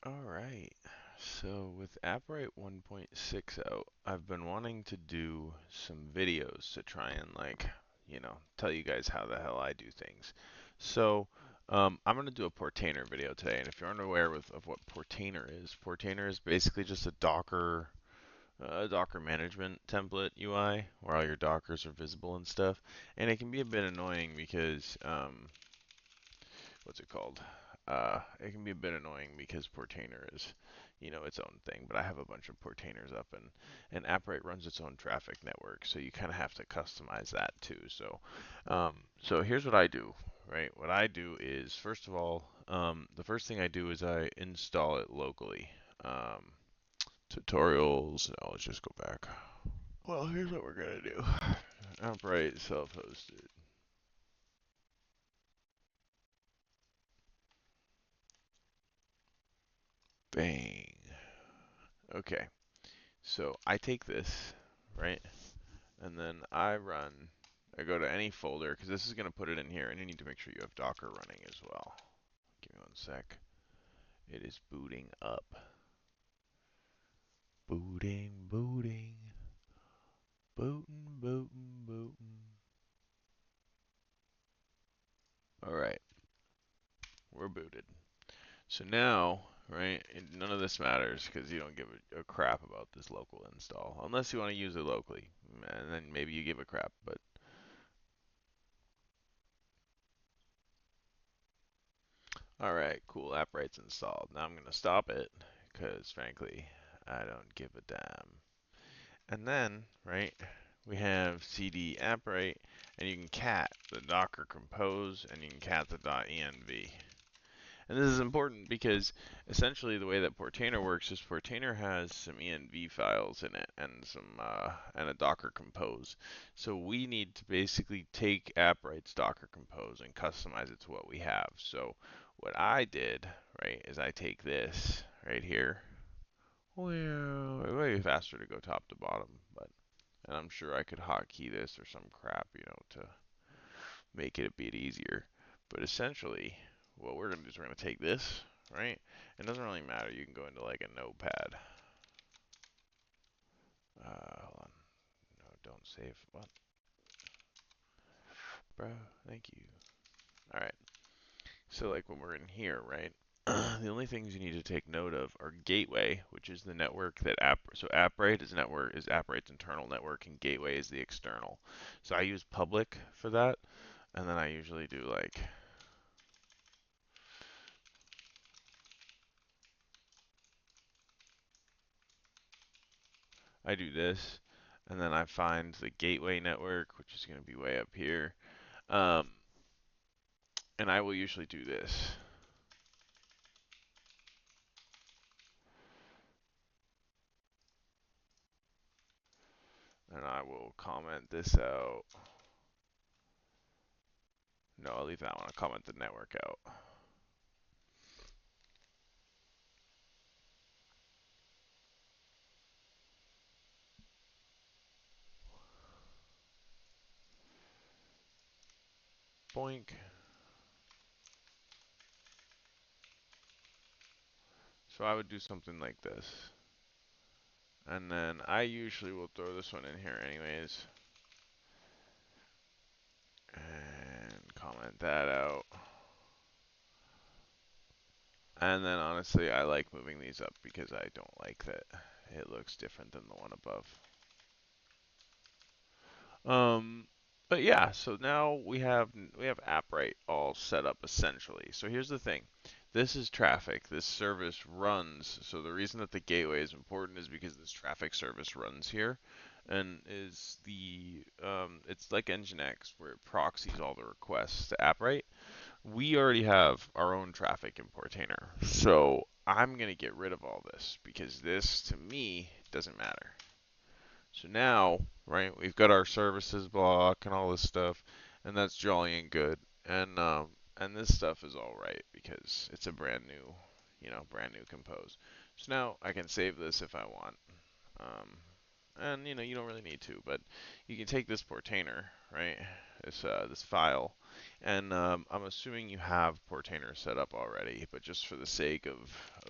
All right. So with Appwrite 1.6 out, I've been wanting to do some videos to try and tell you guys how the hell I do things. So I'm going to do a Portainer video today, and if you're unaware of what Portainer is basically just a Docker management template UI where all your Dockers are visible and stuff. And it can be a bit annoying because what's it called? It can be a bit annoying because Portainer is, its own thing. But I have a bunch of Portainers up, and Appwrite runs its own traffic network, so you kind of have to customize that too. So here's what I do. Right, what I do is first of all, the first thing I do is I install it locally. Tutorials. No, let's just go back. Well, here's what we're gonna do. Appwrite self-hosted. Bang. Okay. So I take this, right, and then I go to any folder, because this is going to put it in here, and you need to make sure you have Docker running as well. Give me one sec. It is booting up. Booting, booting, booting, booting, booting. All right, we're booted. So now, right, none of this matters because you don't give a crap about this local install, unless you want to use it locally, and then maybe you give a crap, but all right, cool. Appwrite's installed. Now I'm going to stop it because, frankly, I don't give a damn. And then, right, we have cd appwrite, and you can cat the docker compose, and you can cat the .env. And this is important because essentially the way that Portainer works is Portainer has some env files in it and and a Docker compose. So we need to basically take Appwrite's Docker compose and customize it to what we have. So what I did, right, is I take this right here. Well, it might be faster to go top to bottom, but and I'm sure I could hotkey this or some crap, to make it a bit easier. But essentially, what we're going to do is we're going to take this, right? It doesn't really matter. You can go into like a notepad. Hold on. No, don't save. What? Bro, thank you. All right. So like when we're in here, right? The only things you need to take note of are gateway, which is the network that Appwrite is Appwrite's internal network, and gateway is the external. So I use public for that, and then I usually do like I do this, and then I find the gateway network, which is going to be way up here. Um, and I will usually do this. And I will comment this out. No, I'll leave that one. I'll comment the network out. Boink. So I would do something like this. And then I usually will throw this one in here anyways. And comment that out. And then honestly, I like moving these up because I don't like that it looks different than the one above. Um, but yeah, so now we have Appwrite all set up essentially. So here's the thing. This is traffic. This service runs. So the reason that the gateway is important is because this traffic service runs here, and is it's like Nginx where it proxies all the requests to Appwrite. We already have our own traffic in Portainer, so I'm gonna get rid of all this because this to me doesn't matter. So now, right, we've got our services block and all this stuff, and that's jolly and good. And this stuff is all right because it's a brand new compose. So now I can save this if I want. And you don't really need to, but you can take this Portainer, right? This file, And I'm assuming you have Portainer set up already, but just for the sake of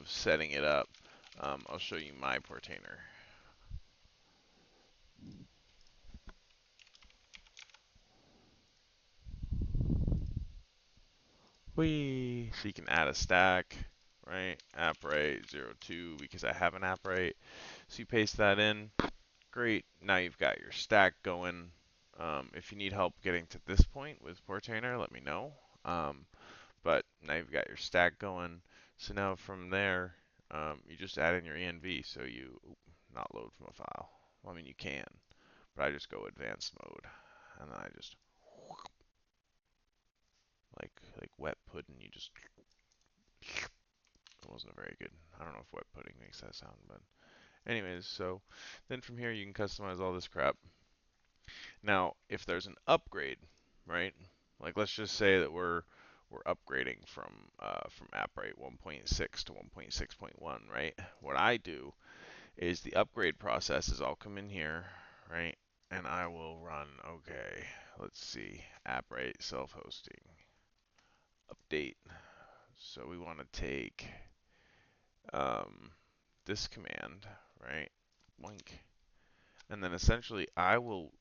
setting it up, I'll show you my Portainer. Whee! So you can add a stack, right? Appwrite 02 because I have an Appwrite. So you paste that in. Great. Now you've got your stack going. If you need help getting to this point with Portainer, let me know. But now you've got your stack going. So now from there, you just add in your env. So you not load from a file. Well, I mean you can, but I just go advanced mode, and then I just like wet pudding. You just it wasn't very good. I don't know if wet pudding makes that sound, but anyways. So then from here you can customize all this crap. Now, if there's an upgrade, right? Like let's just say that we're upgrading from Appwrite 1.6 to 1.6.1, right? What I do is the upgrade process is I'll come in here, right? And I will run, okay, let's see, Appwrite self-hosting, update. So we want to take um, this command, right? Boink. And then essentially I will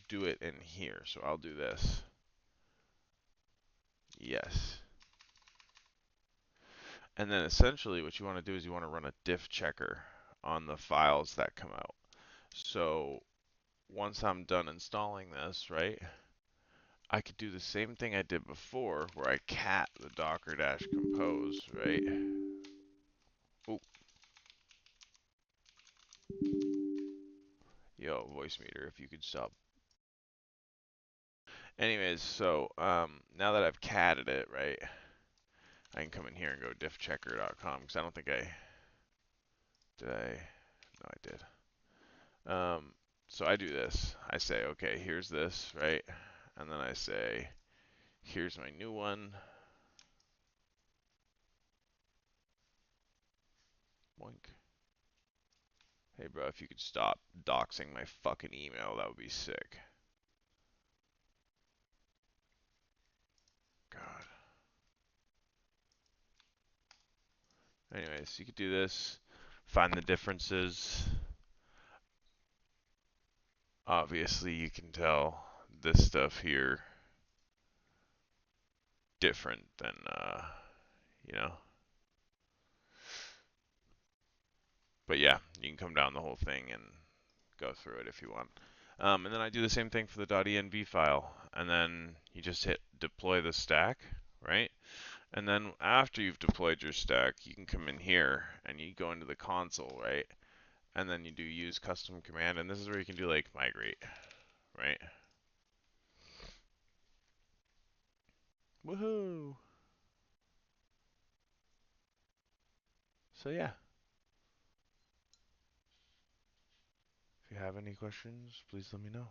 do it in here. So I'll do this. Yes. And then essentially what you want to do is you want to run a diff checker on the files that come out. So once I'm done installing this, right, I could do the same thing I did before where I cat the docker-compose, right? Oh, yo, voice meter, if you could stop. Anyways, so now that I've catted it, right, I can come in here and go diffchecker.com because I don't think did I? No, I did. So I do this. I say, okay, here's this, right? And then I say, here's my new one. Boink. Hey, bro, if you could stop doxing my fucking email, that would be sick. God. Anyways, you could do this. Find the differences. Obviously, you can tell this stuff here different than, you know. But yeah, you can come down the whole thing and go through it if you want. And then I do the same thing for the .env file. And then you just hit deploy the stack, right? And then after you've deployed your stack, you can come in here and you go into the console, right? And then you do use custom command. And this is where you can do like migrate, right? Woohoo! So yeah, if you have any questions, please let me know.